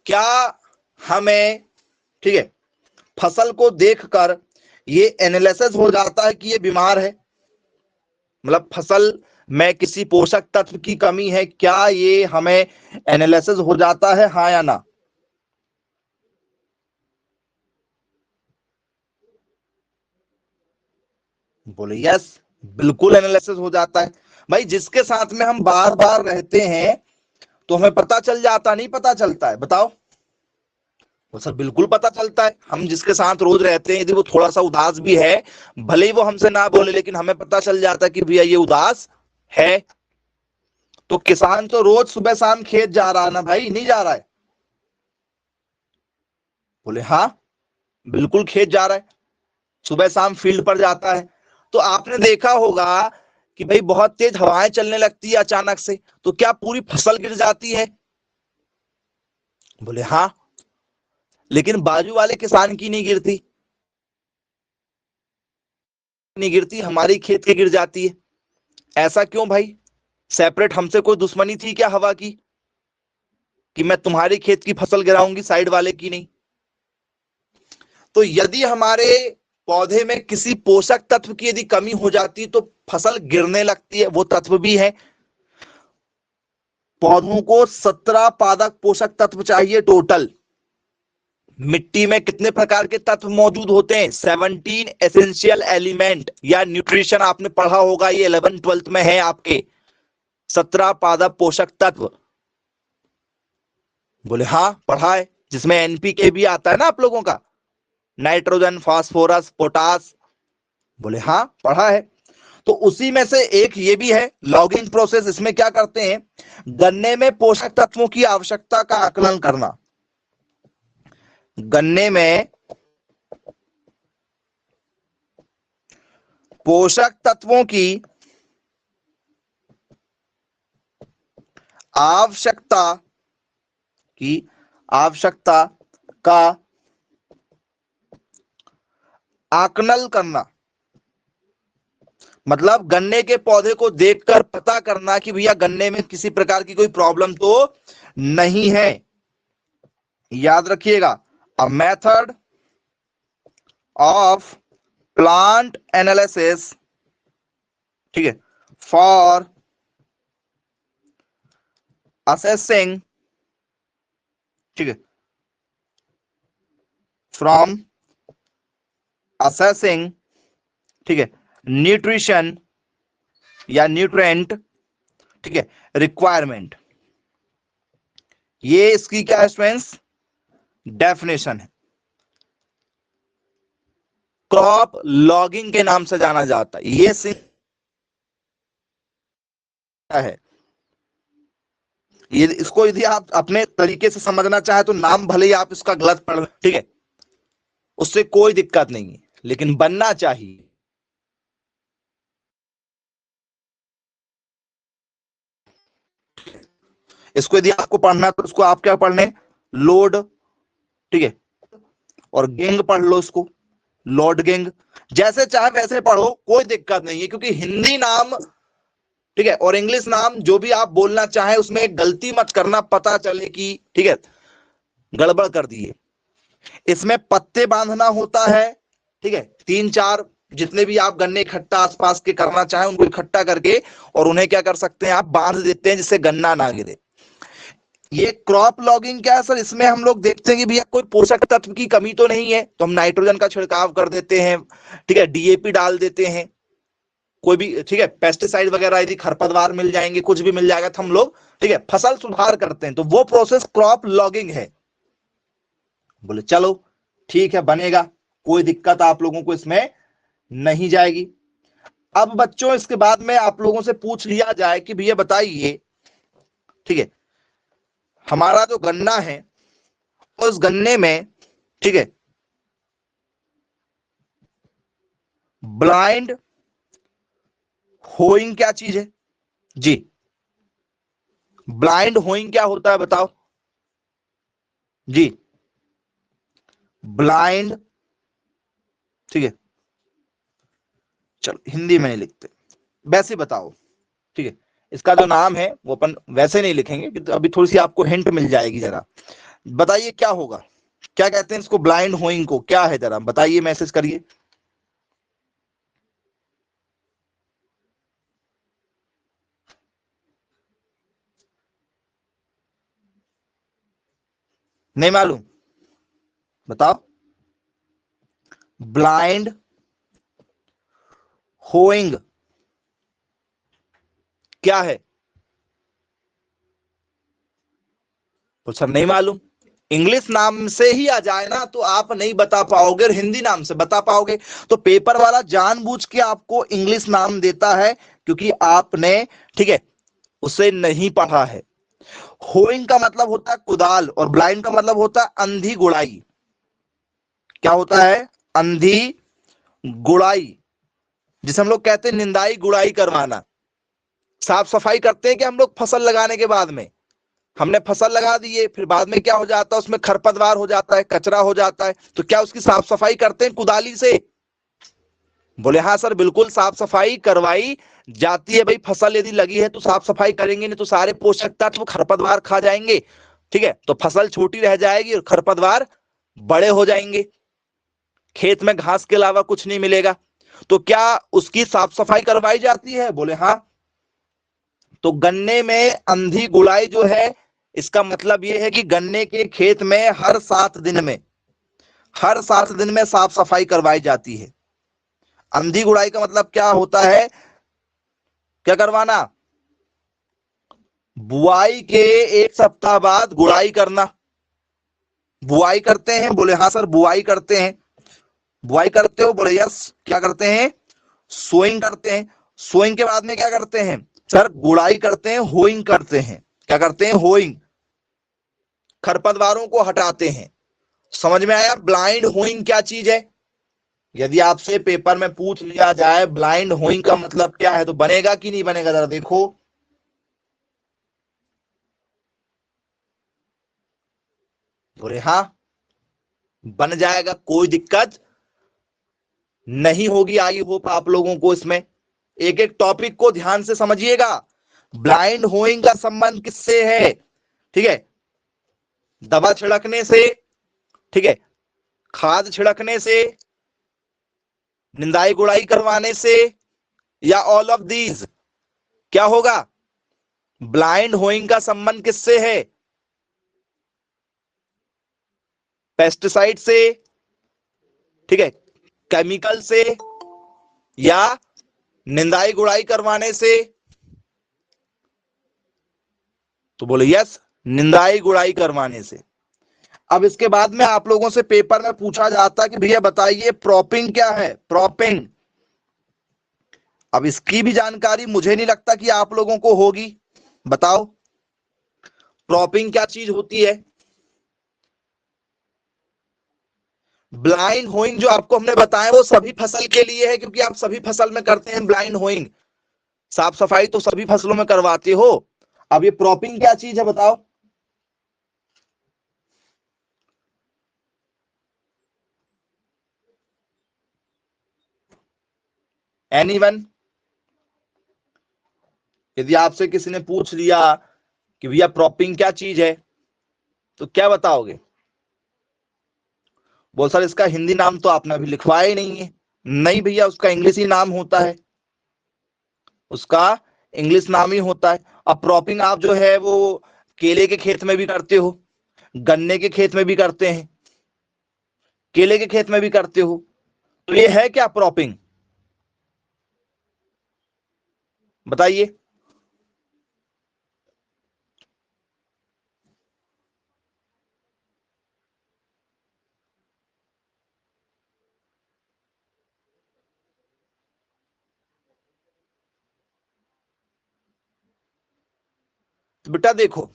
क्या हमें, ठीक है, फसल को देखकर ये एनालिसिस हो जाता है कि ये बीमार है, मतलब फसल में किसी पोषक तत्व की कमी है, क्या ये हमें एनालिसिस हो जाता है, हाँ या ना? बोले यस, बिल्कुल एनालिसिस हो जाता है। भाई जिसके साथ में हम बार बार रहते हैं तो हमें पता चल जाता, नहीं पता चलता है, बताओ? वो सर बिल्कुल पता चलता है, हम जिसके साथ रोज रहते हैं यदि वो थोड़ा सा उदास भी है, भले ही वो हमसे ना बोले, लेकिन हमें पता चल जाता है कि भैया ये उदास है। तो किसान तो रोज सुबह शाम खेत जा रहा है ना भाई, नहीं जा रहा है? बोले हाँ, बिल्कुल खेत जा रहा है, सुबह शाम फील्ड पर जाता है। तो आपने देखा होगा कि भाई बहुत तेज हवाएं चलने लगती है अचानक से, तो क्या पूरी फसल गिर जाती है? बोले हाँ, लेकिन बाजू वाले किसान की नहीं गिरती, नहीं गिरती, हमारी खेत की गिर जाती है। ऐसा क्यों भाई? सेपरेट हमसे कोई दुश्मनी थी क्या हवा की, कि मैं तुम्हारी खेत की फसल गिराऊंगी, साइड वाले की नहीं? तो यदि हमारे पौधे में किसी पोषक तत्व की यदि कमी हो जाती है तो फसल गिरने लगती है, वो तत्व भी है। पौधों को 17 पादप पोषक तत्व चाहिए टोटल। मिट्टी में कितने प्रकार के तत्व मौजूद होते हैं? 17 एसेंशियल एलिमेंट या न्यूट्रिशन, आपने पढ़ा होगा, ये 11th 12th में है आपके, 17 पादप पोषक तत्व। बोले हाँ पढ़ा है, जिसमें एनपीके भी आता है ना आप लोगों का, नाइट्रोजन, फास्फोरस, पोटास। बोले हाँ पढ़ा है। तो उसी में से एक ये भी है लॉगिंग प्रोसेस। इसमें क्या करते हैं? गन्ने में पोषक तत्वों की आवश्यकता का आकलन करना। गन्ने में पोषक तत्वों की आवश्यकता की आवश्यकता का आकलन करना, मतलब गन्ने के पौधे को देखकर पता करना कि भैया गन्ने में किसी प्रकार की कोई प्रॉब्लम तो नहीं है। याद रखिएगा, a method of plant analysis, ठीक है, फॉर असेसिंग, ठीक है, फ्रॉम असेसिंग, ठीक है, न्यूट्रिशन या न्यूट्रेंट, ठीक है, रिक्वायरमेंट। ये इसकी क्या है स्टूडेंट्स? डेफिनेशन है। क्रॉप लॉगिंग के नाम से जाना जाता है। ये है, ये इसको यदि आप अपने तरीके से समझना चाहे तो नाम भले ही आप इसका गलत पढ़, ठीक है, उससे कोई दिक्कत नहीं है, लेकिन बनना चाहिए। इसको यदि आपको पढ़ना है तो इसको आप क्या पढ़ने? लोड, ठीक है, और गेंग पढ़ लो इसको, लॉर्ड गेंग। जैसे चाहे वैसे पढ़ो, कोई दिक्कत नहीं है, क्योंकि हिंदी नाम, ठीक है, और इंग्लिश नाम जो भी आप बोलना चाहे उसमें गलती मत करना, पता चले कि ठीक है गड़बड़ कर दिए। इसमें पत्ते बांधना होता है, ठीक है, 3-4 जितने भी आप गन्ने इकट्ठा आसपास के करना चाहें उनको इकट्ठा करके और उन्हें क्या कर सकते हैं आप, बांध देते हैं जिससे गन्ना ना गिरे। ये क्रॉप लॉगिंग क्या है सर? इसमें हम लोग देखते हैं कि भैया कोई पोषक तत्व की कमी तो नहीं है, तो हम नाइट्रोजन का छिड़काव कर देते हैं, ठीक है, डीएपी डाल देते हैं, कोई भी, ठीक है, पेस्टिसाइड वगैरह यदि खरपतवार मिल जाएंगे, कुछ भी मिल जाएगा तो हम लोग, ठीक है, फसल सुधार करते हैं, तो वो प्रोसेस क्रॉप लॉगिंग है। बोले चलो ठीक है, बनेगा, कोई दिक्कत आप लोगों को इसमें नहीं जाएगी। अब बच्चों इसके बाद में आप लोगों से पूछ लिया जाए कि भैया बताइए, ठीक है, हमारा जो गन्ना है उस गन्ने में, ठीक है, ब्लाइंड होइंग क्या चीज है? जी, ब्लाइंड होइंग क्या होता है बताओ जी? ब्लाइंड, ठीक है, चलो हिंदी में नहीं लिखते, वैसे बताओ, ठीक है, इसका जो नाम है वो अपन वैसे नहीं लिखेंगे, कि अभी थोड़ी सी आपको हिंट मिल जाएगी। जरा बताइए क्या होगा, क्या कहते हैं इसको, ब्लाइंड होइंग को क्या है, जरा बताइए, मैसेज करिए। नहीं मालूम? बताओ। ब्लाइंड होइंग क्या है? तो सर नहीं मालूम। इंग्लिश नाम से ही आ जाए ना तो आप नहीं बता पाओगे और हिंदी नाम से बता पाओगे। तो पेपर वाला जानबूझ के आपको इंग्लिश नाम देता है क्योंकि आपने, ठीक है, उसे नहीं पढ़ा है। होइंग का मतलब होता है कुदाल और ब्लाइंड का मतलब होता है अंधी गुड़ाई। क्या होता है? अंधी गुड़ाई, जिसे हम लोग कहते हैं निंदाई गुड़ाई करवाना। साफ सफाई करते हैं कि हम लोग फसल लगाने के बाद में, हमने फसल लगा दी है, फिर बाद में क्या हो जाता है, उसमें खरपतवार हो जाता है, कचरा हो जाता है, तो क्या उसकी साफ सफाई करते हैं कुदाली से? बोले हाँ सर, बिल्कुल साफ सफाई करवाई जाती है भाई। फसल यदि लगी है तो साफ सफाई करेंगे, नहीं तो सारे पोषक तत्व खरपतवार खा जाएंगे, ठीक है, तो फसल छोटी रह जाएगी और खरपतवार बड़े हो जाएंगे, खेत में घास के अलावा कुछ नहीं मिलेगा। तो क्या उसकी साफ सफाई करवाई जाती है? बोले हाँ। तो गन्ने में अंधी गुड़ाई जो है, इसका मतलब यह है कि गन्ने के खेत में हर 7 दिन में, हर 7 दिन में साफ सफाई करवाई जाती है। अंधी गुड़ाई का मतलब क्या होता है? क्या करवाना? बुआई के 1 सप्ताह बाद गुड़ाई करना। बुआई करते हैं? बोले हाँ सर, बुआई करते हैं। बुआई करते हो? बोले यस। क्या करते हैं? सोइंग करते हैं। सोइंग के बाद में क्या करते हैं? सर गुड़ाई करते हैं, होइंग करते हैं। क्या करते हैं? होइंग, खरपतवारों को हटाते हैं। समझ में आया ब्लाइंड होइंग क्या चीज है? यदि आपसे पेपर में पूछ लिया जाए ब्लाइंड होइंग का मतलब क्या है, तो बनेगा कि नहीं बनेगा? जरा देखो। बोले हाँ, बन जाएगा, कोई दिक्कत नहीं होगी। आई होप आप लोगों को इसमें एक एक टॉपिक को ध्यान से समझिएगा। ब्लाइंड होइंग का संबंध किससे है? ठीक है, दवा छिड़कने से, ठीक है, खाद छिड़कने से, निंदाई गुड़ाई करवाने से, या ऑल ऑफ दीज? क्या होगा? ब्लाइंड होइंग का संबंध किससे है? पेस्टिसाइड से, ठीक है, केमिकल से, या निंदाई गुड़ाई करवाने से? तो बोले यस, निंदाई गुड़ाई करवाने से। अब इसके बाद में आप लोगों से पेपर में पूछा जाता है कि भैया बताइए प्रॉपिंग क्या है? प्रॉपिंग, अब इसकी भी जानकारी मुझे नहीं लगता कि आप लोगों को होगी। बताओ प्रॉपिंग क्या चीज होती है? ब्लाइंड होइंग जो आपको हमने बताया वो सभी फसल के लिए है, क्योंकि आप सभी फसल में करते हैं ब्लाइंड होइंग। साफ सफाई तो सभी फसलों में करवाते हो। अब ये प्रॉपिंग क्या चीज है बताओ? एनीवन? यदि आपसे किसी ने पूछ लिया कि भैया प्रॉपिंग क्या चीज है, तो क्या बताओगे? बोल सर इसका हिंदी नाम तो आपने अभी लिखवाया ही नहीं है। नहीं भैया, उसका इंग्लिश ही नाम होता है, उसका इंग्लिश नाम ही होता है। अब प्रॉपिंग आप जो है वो केले के खेत में भी करते हो, गन्ने के खेत में भी करते हैं, केले के खेत में भी करते हो, तो ये है क्या प्रॉपिंग? बताइए। तो बेटा देखो,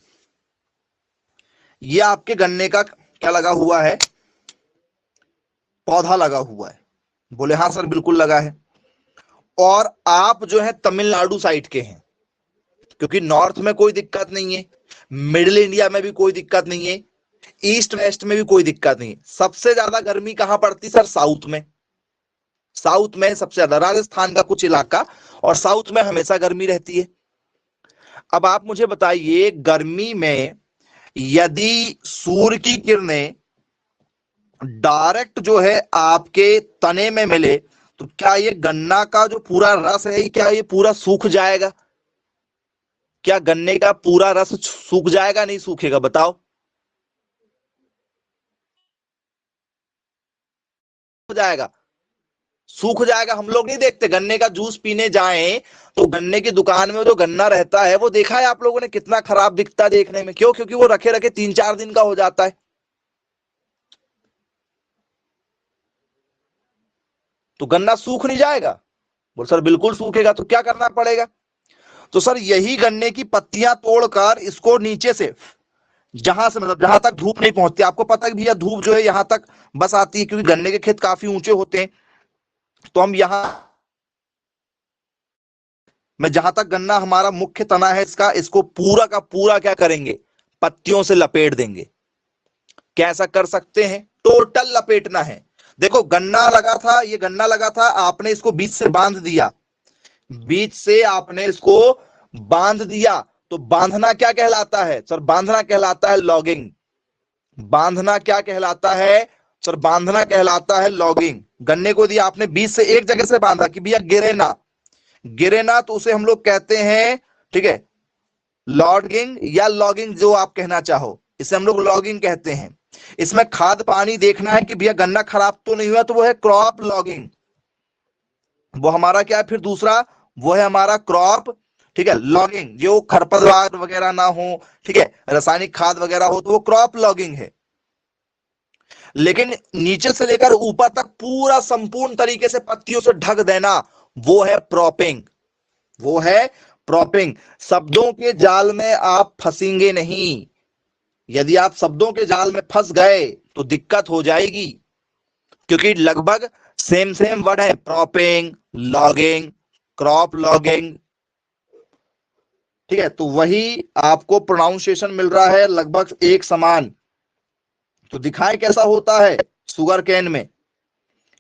ये आपके गन्ने का क्या लगा हुआ है? पौधा लगा हुआ है। बोले हाँ सर, बिल्कुल लगा है। और आप जो है तमिलनाडु साइड के हैं, क्योंकि नॉर्थ में कोई दिक्कत नहीं है, मिडिल इंडिया में भी कोई दिक्कत नहीं है, ईस्ट वेस्ट में भी कोई दिक्कत नहीं है। सबसे ज्यादा गर्मी कहां पड़ती सर? साउथ में। साउथ में सबसे ज्यादा, राजस्थान का कुछ इलाका, और साउथ में हमेशा गर्मी रहती है। अब आप मुझे बताइए, गर्मी में यदि सूर्य की किरणें डायरेक्ट जो है आपके तने में मिले, तो क्या ये गन्ना का जो पूरा रस है, क्या ये पूरा सूख जाएगा? क्या गन्ने का पूरा रस सूख जाएगा? नहीं सूखेगा? बताओ। हो जाएगा, सूख जाएगा। हम लोग नहीं देखते गन्ने का जूस पीने जाएं तो गन्ने की दुकान में जो गन्ना रहता है वो देखा है आप लोगों ने कितना खराब दिखता है देखने में? क्यों? क्योंकि वो रखे रखे 3-4 दिन का हो जाता है। तो गन्ना सूख नहीं जाएगा? बोल सर बिल्कुल सूखेगा। तो क्या करना पड़ेगा? तो सर यही गन्ने की पत्तियां तोड़कर इसको नीचे से, जहां से मतलब जहां तक धूप नहीं पहुंचती, आपको पता है भैया धूप जो है यहां तक बस आती है, क्योंकि गन्ने के खेत काफी ऊंचे होते हैं। तो हम यहां में जहां तक गन्ना हमारा मुख्य तना है इसका, इसको पूरा का पूरा क्या करेंगे? पत्तियों से लपेट देंगे। कैसा कर सकते हैं? टोटल लपेटना है। देखो गन्ना लगा था, ये गन्ना लगा था, आपने इसको बीच से बांध दिया, बीच से आपने इसको बांध दिया। तो बांधना क्या कहलाता है सर? बांधना कहलाता है लॉगिंग। बांधना क्या कहलाता है सर? बांधना कहलाता है लॉगिंग। गन्ने को दिया आपने, बीच से एक जगह से बांधा कि भैया गिरे ना, गिरे ना, तो उसे हम लोग कहते हैं, ठीक है, लॉगिंग या लॉगिंग, जो आप कहना चाहो, इसे हम लोग लॉगिंग कहते हैं। इसमें खाद पानी देखना है कि भैया गन्ना खराब तो नहीं हुआ, तो वो है क्रॉप लॉगिंग। वो हमारा क्या है फिर दूसरा? वो है हमारा क्रॉप, ठीक है, लॉगिंग। जो खरपतवार वगैरह ना हो, ठीक है, रासायनिक खाद वगैरह हो, तो वो क्रॉप लॉगिंग है। लेकिन नीचे से लेकर ऊपर तक पूरा संपूर्ण तरीके से पत्तियों से ढक देना, वो है प्रॉपिंग। वो है प्रॉपिंग। शब्दों के जाल में आप फंसेंगे नहीं। यदि आप शब्दों के जाल में फंस गए तो दिक्कत हो जाएगी, क्योंकि लगभग सेम सेम वर्ड है, प्रॉपिंग, लॉगिंग, क्रॉप लॉगिंग, ठीक है। तो वही आपको प्रोनाउंसिएशन मिल रहा है लगभग एक समान। तो दिखाएं कैसा होता है शुगर केन में।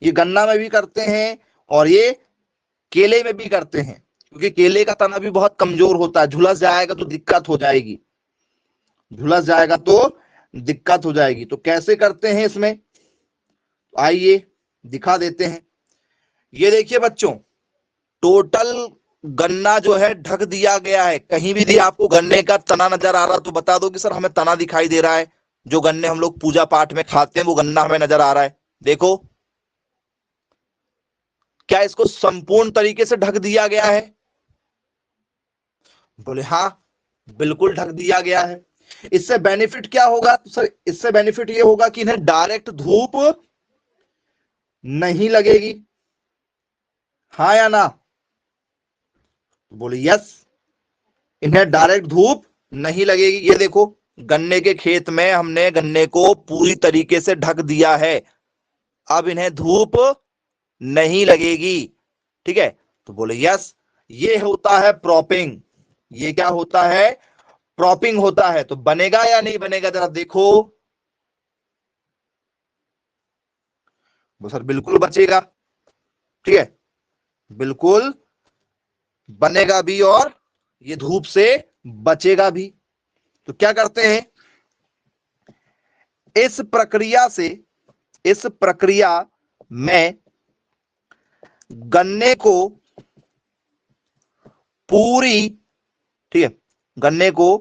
ये गन्ना में भी करते हैं और ये केले में भी करते हैं, क्योंकि केले का तना भी बहुत कमजोर होता है, झुलस जाएगा तो दिक्कत हो जाएगी, झुलस जाएगा तो दिक्कत हो जाएगी। तो कैसे करते हैं इसमें, आइए दिखा देते हैं। ये देखिए बच्चों, टोटल गन्ना जो है ढक दिया गया है। कहीं भी आपको गन्ने का तना नजर आ रहा तो बता दो कि सर हमें तना दिखाई दे रहा है। जो गन्ने हम लोग पूजा पाठ में खाते हैं वो गन्ना हमें नजर आ रहा है। देखो क्या इसको संपूर्ण तरीके से ढक दिया गया है? बोले हाँ, बिल्कुल ढक दिया गया है। इससे बेनिफिट क्या होगा? तो सर इससे बेनिफिट ये होगा कि इन्हें डायरेक्ट धूप नहीं लगेगी। हाँ या ना? बोले यस, इन्हें डायरेक्ट धूप नहीं लगेगी। ये देखो गन्ने के खेत में हमने गन्ने को पूरी तरीके से ढक दिया है, अब इन्हें धूप नहीं लगेगी, ठीक है। तो बोले यस, ये होता है प्रॉपिंग। ये क्या होता है? प्रॉपिंग होता है। तो बनेगा या नहीं बनेगा जरा देखो। वो सर बिल्कुल बचेगा, ठीक है, बिल्कुल बनेगा भी और ये धूप से बचेगा भी। तो क्या करते हैं इस प्रक्रिया से, इस प्रक्रिया में गन्ने को पूरी, ठीक है, गन्ने को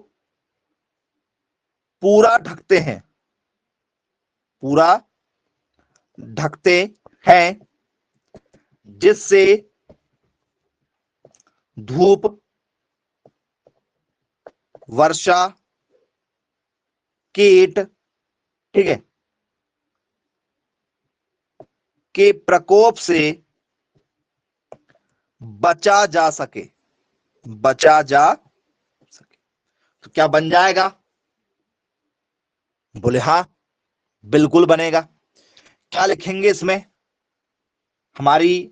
पूरा ढकते हैं, पूरा ढकते हैं, जिससे धूप, वर्षा, कीट, ठीक है, के प्रकोप से बचा जा सके, बचा जा सके। तो क्या बन जाएगा? बोले हाँ, बिल्कुल बनेगा। क्या लिखेंगे इसमें? हमारी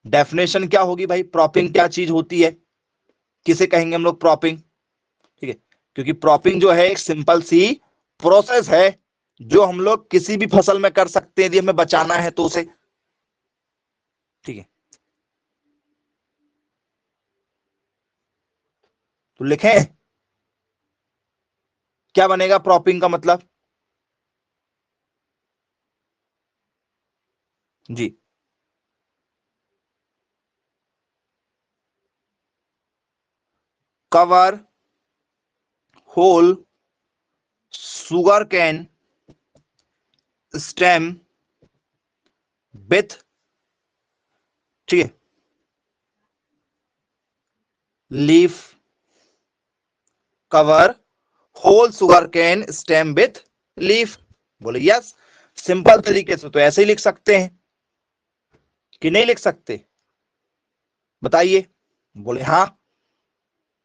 डेफिनेशन क्या होगी भाई? प्रॉपिंग क्या चीज होती है, किसे कहेंगे हम लोग प्रॉपिंग, ठीक है, क्योंकि प्रॉपिंग जो है एक सिंपल सी प्रोसेस है जो हम लोग किसी भी फसल में कर सकते हैं यदि हमें बचाना है तो उसे, ठीक है। तो लिखें क्या बनेगा प्रॉपिंग का मतलब? जी, cover whole sugarcane stem with, ठीक है, leaf, cover whole sugarcane stem with leaf. बोले यस, सिंपल तरीके से तो ऐसे ही लिख सकते हैं, कि नहीं लिख सकते? बताइए। बोले हाँ,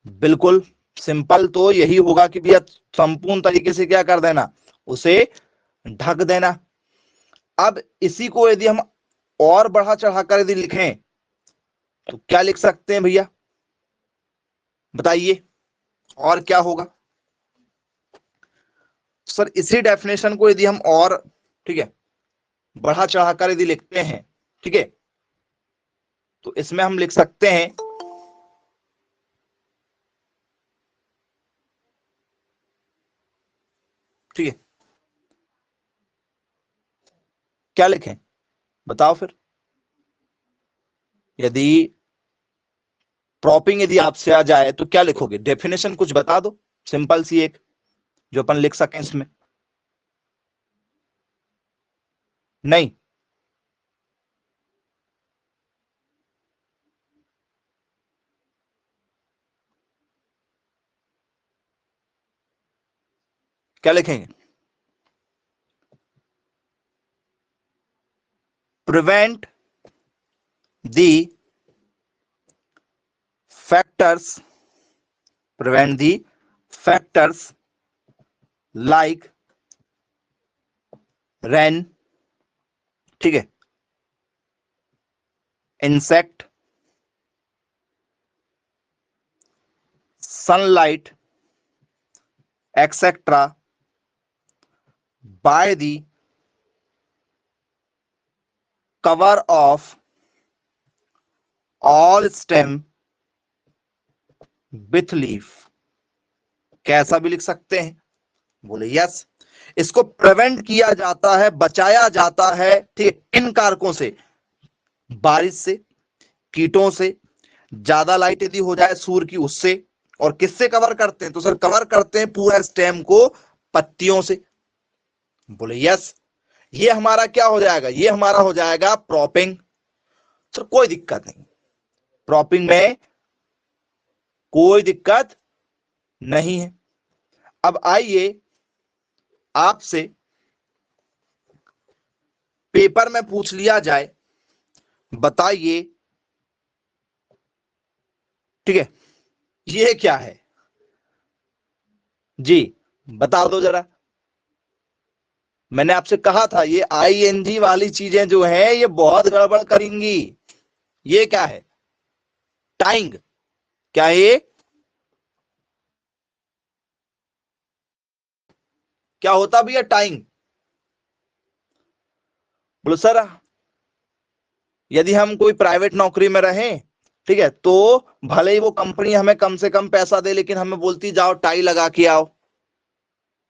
बिल्कुल सिंपल तो यही होगा कि भैया संपूर्ण तरीके से क्या कर देना, उसे ढक देना। अब इसी को यदि हम और बढ़ा चढ़ाकर यदि लिखें तो क्या लिख सकते हैं भैया, बताइए और क्या होगा? सर इसी डेफिनेशन को यदि हम और, ठीक है, बढ़ा चढ़ाकर यदि लिखते हैं, ठीक है, तो इसमें हम लिख सकते हैं, ठीक है, क्या लिखें बताओ फिर? यदि प्रॉपिंग यदि आपसे आ जाए तो क्या लिखोगे? डेफिनेशन कुछ बता दो सिंपल सी एक, जो अपन लिख सकें इसमें। नहीं, क्या लिखेंगे? Prevent the factors, prevent the factors like rain, ठीक है, insect, sunlight, etcetera by the cover of all stem with leaf। कैसा भी लिख सकते हैं? बोले यस। इसको प्रिवेंट किया जाता है, बचाया जाता है, ठीक, इन कारकों से, बारिश से, कीटों से, ज्यादा लाइट यदि हो जाए सूर्य की उससे, और किससे कवर करते हैं? तो सर कवर करते हैं पूरा स्टेम को पत्तियों से। बोले यस। ये हमारा क्या हो जाएगा? ये हमारा हो जाएगा प्रॉपिंग। सर कोई दिक्कत नहीं, प्रॉपिंग में कोई दिक्कत नहीं है। अब आइए आपसे पेपर में पूछ लिया जाए, बताइए, ठीक है, ये क्या है जी, बता दो जरा। मैंने आपसे कहा था ये आईएनजी वाली चीजें जो है ये बहुत गड़बड़ करेंगी। ये क्या है? टाइंग। क्या है ये? क्या होता भैया टाइंग? बोलो सर, यदि हम कोई प्राइवेट नौकरी में रहें, ठीक है, तो भले ही वो कंपनी हमें कम से कम पैसा दे, लेकिन हमें बोलती जाओ टाई लगा के आओ।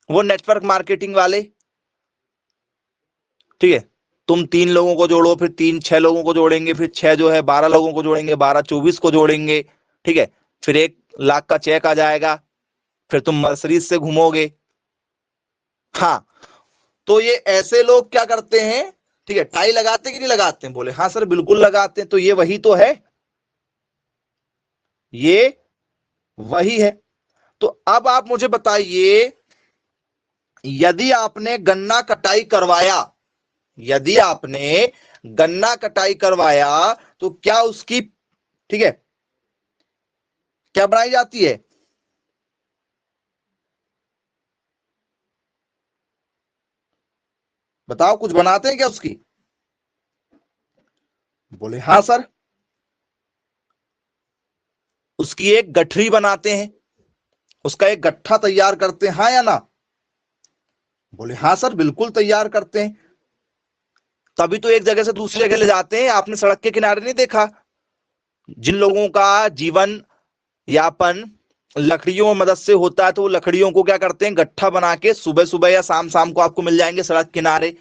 वो नेटवर्क मार्केटिंग वाले, ठीक है, तुम 3 लोगों को जोड़ो, फिर 3 6 लोगों को जोड़ेंगे, फिर 6 जो है 12 लोगों को जोड़ेंगे, 12 24 को जोड़ेंगे, ठीक है, फिर 1 लाख का चेक आ जाएगा, फिर तुम मर्सिडीज से घूमोगे। हाँ, तो ये ऐसे लोग क्या करते हैं, ठीक है, टाई लगाते कि नहीं लगाते हैं? बोले हाँ सर बिल्कुल लगाते हैं। तो ये वही तो है, ये वही है। तो अब आप मुझे बताइए, यदि आपने गन्ना कटाई करवाया, यदि आपने गन्ना कटाई करवाया तो क्या उसकी, ठीक है, क्या बनाई जाती है? बताओ, कुछ बनाते हैं क्या उसकी? बोले हाँ सर, उसकी एक गठरी बनाते हैं, उसका एक गट्ठा तैयार करते हैं, हाँ या ना? बोले हाँ सर बिल्कुल तैयार करते हैं। तभी तो एक जगह से दूसरी जगह ले जाते हैं। आपने सड़क के किनारे नहीं देखा, जिन लोगों का जीवन यापन लकड़ियों में मदद से होता है, तो वो लकड़ियों को क्या करते हैं, गट्ठा बना के सुबह सुबह या शाम शाम को आपको मिल जाएंगे सड़क किनारे,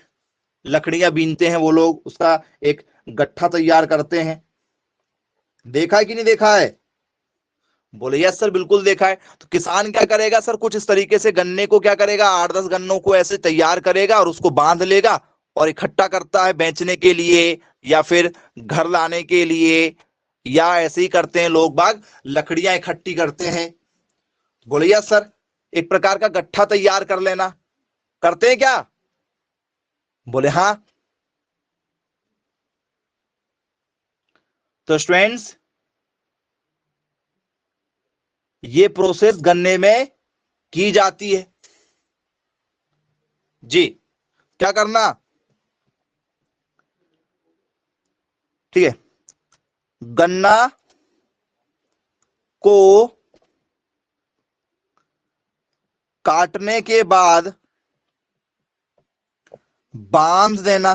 लकड़ियां बीनते हैं वो लोग, उसका एक गट्ठा तैयार करते हैं। देखा है कि नहीं देखा है? बोले यस सर बिल्कुल देखा है। तो किसान क्या करेगा सर, कुछ इस तरीके से गन्ने को क्या करेगा, 8 10 गन्नों को ऐसे तैयार करेगा और उसको बांध लेगा और इकट्ठा करता है बेचने के लिए, या फिर घर लाने के लिए, या ऐसे ही करते हैं लोग बाग, लकड़ियां इकट्ठी करते हैं। बोले यस सर, एक प्रकार का गट्ठा तैयार कर लेना, करते हैं क्या? बोले हाँ। तो स्टूडेंट्स ये प्रोसेस गन्ने में की जाती है। जी, क्या करना, ठीक है, गन्ना को काटने के बाद बांध देना,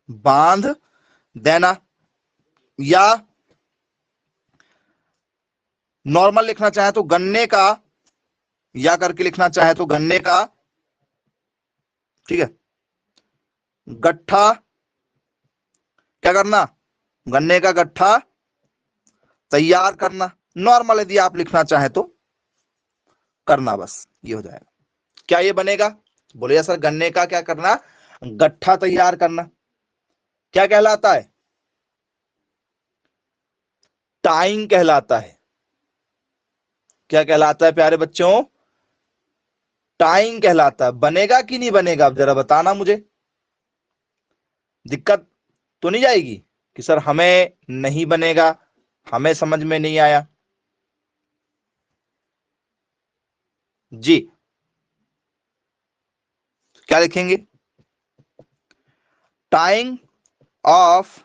बांध देना, या नॉर्मल लिखना चाहे तो गन्ने का, या करके लिखना चाहे तो गन्ने का, ठीक है, गट्ठा, क्या करना, गन्ने का गट्ठा तैयार करना। नॉर्मल यदि आप लिखना चाहे तो करना, बस ये हो जाएगा। क्या ये बनेगा, बोलिए सर गन्ने का क्या करना, गट्ठा तैयार करना। क्या कहलाता है, टाइंग कहलाता है। क्या कहलाता है प्यारे बच्चों, टाइंग कहलाता है। बनेगा कि नहीं बनेगा, अब जरा बताना मुझे। दिक्कत तो नहीं जाएगी कि सर हमें नहीं बनेगा, हमें समझ में नहीं आया। जी, क्या लिखेंगे, tying of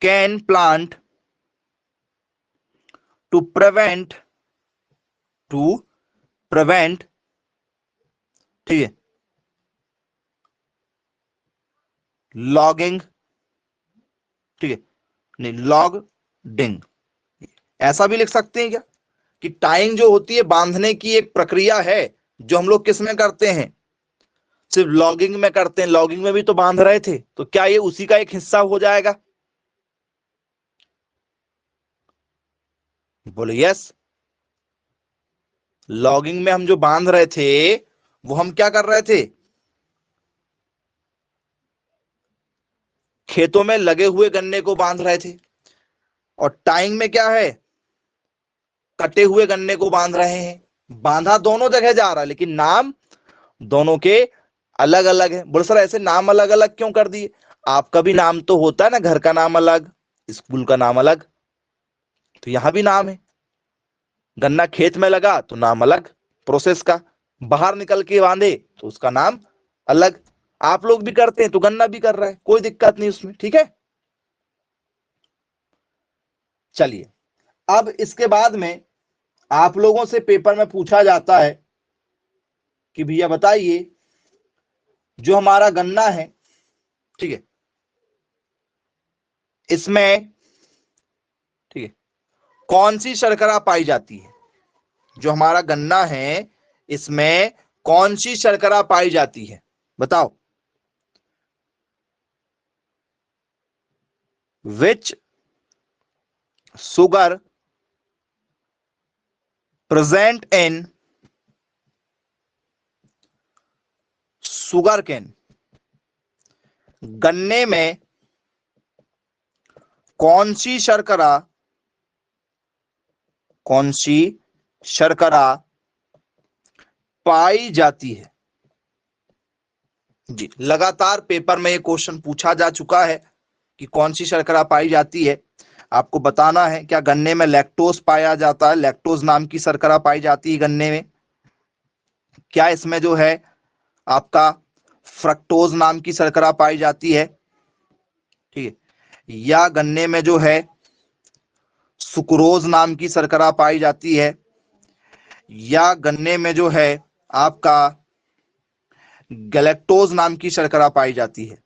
cane plant to prevent, ठीक है, लॉगिंग, ठीक है, नहीं लॉगडिंग, ऐसा भी लिख सकते हैं क्या कि टाइंग जो होती है बांधने की एक प्रक्रिया है जो हम लोग किस में करते हैं, सिर्फ लॉगिंग में करते हैं। लॉगिंग में भी तो बांध रहे थे, तो क्या ये उसी का एक हिस्सा हो जाएगा, बोले यस। लॉगिंग में हम जो बांध रहे थे वो हम क्या कर रहे थे, खेतों में लगे हुए गन्ने को बांध रहे थे। और टाइंग में क्या है, कटे हुए गन्ने को बांध रहे हैं। बांधा दोनों जगह जा रहा है, लेकिन नाम दोनों के अलग अलग है। बोले सर ऐसे नाम अलग अलग क्यों कर दिए, आपका भी नाम तो होता है ना, घर का नाम अलग, स्कूल का नाम अलग, तो यहां भी नाम है। गन्ना खेत में लगा तो नाम अलग प्रोसेस का, बाहर निकल के बांधे तो उसका नाम अलग। आप लोग भी करते हैं तो गन्ना भी कर रहा है, कोई दिक्कत नहीं उसमें, ठीक है। चलिए, अब इसके बाद में आप लोगों से पेपर में पूछा जाता है कि भैया बताइए, जो हमारा गन्ना है, ठीक है, इसमें, ठीक है, कौन सी शर्करा पाई जाती है। जो हमारा गन्ना है इसमें कौन सी शर्करा पाई जाती है, बताओ। Which sugar present in sugarcane, गन्ने में कौन सी शर्करा, कौन सी शर्करा पाई जाती है। जी, लगातार पेपर में ये क्वेश्चन पूछा जा चुका है कि कौन सी शर्करा पाई जाती है। आपको बताना है क्या गन्ने में लैक्टोज पाया जाता है, लैक्टोज नाम की शर्करा पाई जाती है गन्ने में। क्या इसमें जो है आपका फ्रक्टोज नाम की शर्करा पाई जाती है, ठीक है, या गन्ने में जो है सुक्रोज नाम की शर्करा पाई जाती है, या गन्ने में जो है आपका गैलेक्टोज नाम की शर्करा पाई जाती है।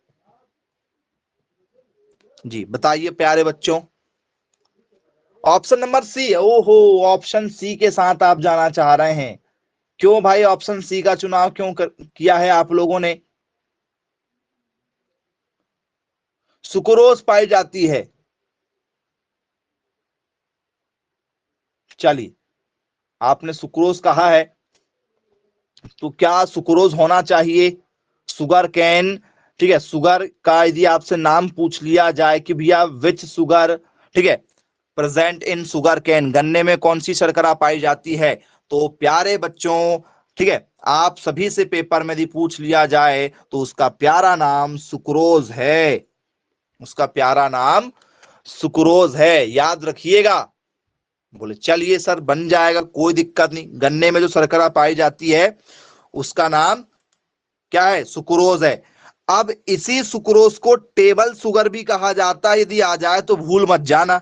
जी बताइए प्यारे बच्चों। ऑप्शन नंबर सी, ओहो ऑप्शन सी के साथ आप जाना चाह रहे हैं। क्यों भाई ऑप्शन सी का चुनाव क्यों किया है आप लोगों ने। सुक्रोज पाई जाती है। चलिए, आपने सुक्रोज कहा है तो क्या सुक्रोज होना चाहिए, सुगर कैन, ठीक है, सुगर का यदि आपसे नाम पूछ लिया जाए कि भैया विच सुगर, ठीक है, प्रेजेंट इन सुगर कैन, गन्ने में कौन सी शर्करा पाई जाती है, तो प्यारे बच्चों, ठीक है, आप सभी से पेपर में यदि पूछ लिया जाए तो उसका प्यारा नाम सुक्रोज है, उसका प्यारा नाम सुक्रोज है, याद रखिएगा। बोले चलिए सर बन जाएगा, कोई दिक्कत नहीं। गन्ने में जो शर्करा पाई जाती है उसका नाम क्या है? सुक्रोज है। अब इसी सुक्रोज को टेबल शुगर भी कहा जाता है, यदि आ जाए तो भूल मत जाना।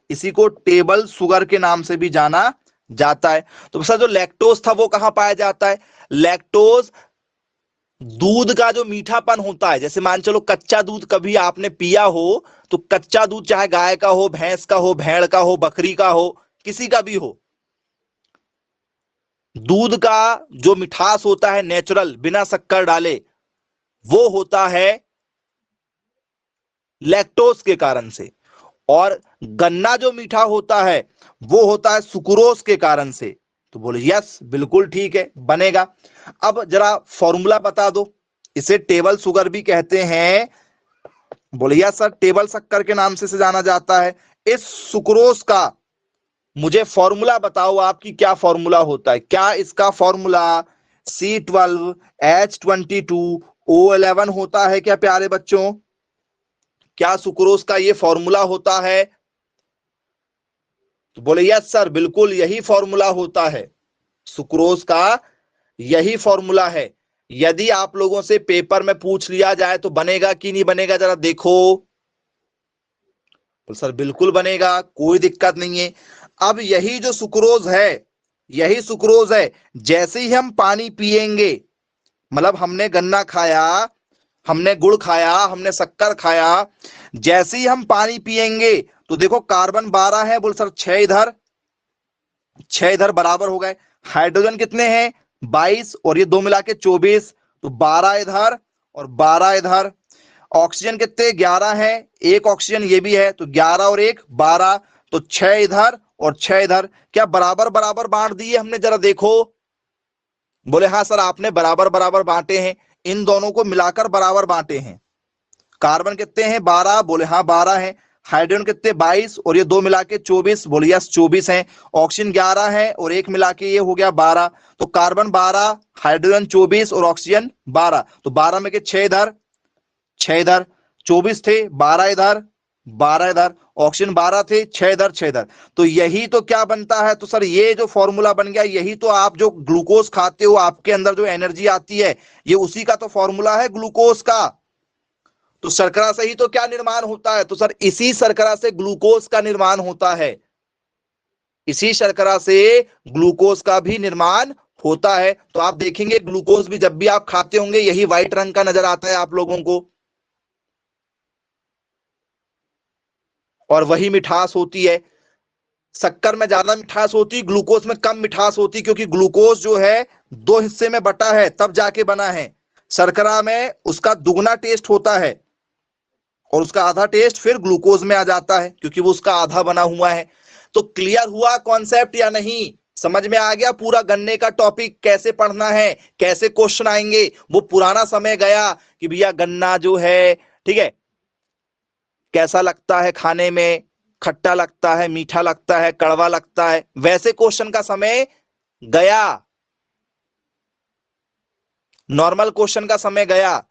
इसी को टेबल शुगर के नाम से भी जाना जाता है। तो सर जो लैक्टोज था वो कहां पाया जाता है? लैक्टोज दूध का जो मीठापन होता है, जैसे मान चलो कच्चा दूध कभी आपने पिया हो, तो कच्चा दूध चाहे गाय का हो, भैंस का हो, भेड़ का हो, बकरी का हो, किसी का भी हो, दूध का जो मिठास होता है नेचुरल बिना शक्कर डाले, वो होता है लैक्टोज के कारण से। और गन्ना जो मीठा होता है वो होता है सुक्रोज के कारण से। तो बोले यस बिल्कुल ठीक है, बनेगा। अब जरा फॉर्मूला बता दो। इसे टेबल शुगर भी कहते हैं। बोले यस सर, टेबल शक्कर के नाम से जाना जाता है। इस सुक्रोज का मुझे फॉर्मूला बताओ आपकी क्या फॉर्मूला होता है? क्या इसका फॉर्मूला C12H22O11 होता है क्या प्यारे बच्चों? क्या सुक्रोज का ये फॉर्मूला होता है? तो बोले यस सर, बिल्कुल यही फॉर्मूला होता है। सुक्रोज का यही फॉर्मूला है। यदि आप लोगों से पेपर में पूछ लिया जाए तो बनेगा कि नहीं बनेगा, जरा देखो। तो सर बिल्कुल बनेगा, कोई दिक्कत नहीं है। अब यही जो सुक्रोज है, यही सुक्रोज है, जैसे ही हम पानी पिएंगे, मतलब हमने गन्ना खाया, हमने गुड़ खाया, हमने शक्कर खाया, जैसे ही हम पानी पिएंगे तो देखो कार्बन 12 है, बोल सर 6 इधर, 6 इधर बराबर हो गए। हाइड्रोजन कितने हैं? 22, और ये दो मिला के 24, तो 12 इधर और 12 इधर। ऑक्सीजन कितने? 11 है, एक ऑक्सीजन ये भी है, तो 11 और 1 12, तो 6 इधर और 6 इधर। क्या बराबर बराबर बांट दिए हमने? जरा देखो। बोले हाँ सर आपने बराबर बराबर बांटे हैं, इन दोनों को मिलाकर बराबर बांटे हैं। कार्बन कितने हैं? 12, बोले हाँ 12 है। हाइड्रोजन कितने? 22, और ये दो मिला के 24, बोले यस 24 है। ऑक्सीजन 11 है और एक मिला के ये हो गया 12, तो कार्बन 12, हाइड्रोजन 24 और ऑक्सीजन 12, तो 12 में के 6 इधर, 6 इधर, 24 थे, 12 इधर, 12 इधर, ऑक्सीजन 12 थे, 6 इधर 6 इधर। तो यही तो क्या बनता है? तो सर ये जो फॉर्मूला बन गया, यही तो आप जो ग्लूकोज खाते हो, आपके अंदर जो एनर्जी आती है, ये उसी का तो फॉर्मूला है ग्लूकोज का। तो शर्करा से ही तो क्या निर्माण होता है? तो सर इसी शर्करा से ग्लूकोज का निर्माण होता है। इसी शर्करा से ग्लूकोज का भी निर्माण होता है। तो आप देखेंगे ग्लूकोज भी जब भी आप खाते होंगे यही व्हाइट रंग का नजर आता है आप लोगों को, और वही मिठास होती है। शक्कर में ज्यादा मिठास होती, ग्लूकोज में कम मिठास होती, क्योंकि ग्लूकोज जो है दो हिस्से में बटा है तब जाके बना है। शर्करा में उसका दुगना टेस्ट होता है और उसका आधा टेस्ट फिर ग्लूकोज में आ जाता है, क्योंकि वो उसका आधा बना हुआ है। तो क्लियर हुआ कॉन्सेप्ट या नहीं? समझ में आ गया पूरा गन्ने का टॉपिक कैसे पढ़ना है, कैसे क्वेश्चन आएंगे? वो पुराना समय गया कि भैया गन्ना जो है, ठीक है, कैसा लगता है खाने में, खट्टा लगता है, मीठा लगता है, कड़वा लगता है, वैसे क्वेश्चन का समय गया। नॉर्मल क्वेश्चन का समय गया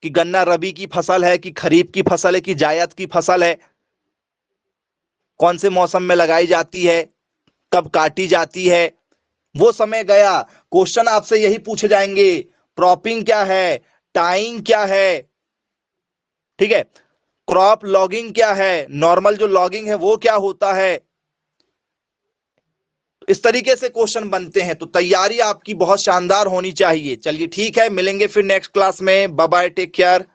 कि गन्ना रबी की फसल है कि खरीफ की फसल है कि जायद की फसल है, कौन से मौसम में लगाई जाती है, कब काटी जाती है, वो समय गया। क्वेश्चन आपसे यही पूछे जाएंगे, क्रॉपिंग क्या है, टाइंग क्या है, ठीक है, क्रॉप लॉगिंग क्या है, नॉर्मल जो लॉगिंग है वो क्या होता है। इस तरीके से क्वेश्चन बनते हैं। तो तैयारी आपकी बहुत शानदार होनी चाहिए। चलिए ठीक है, मिलेंगे फिर नेक्स्ट क्लास में। Bye bye, take care.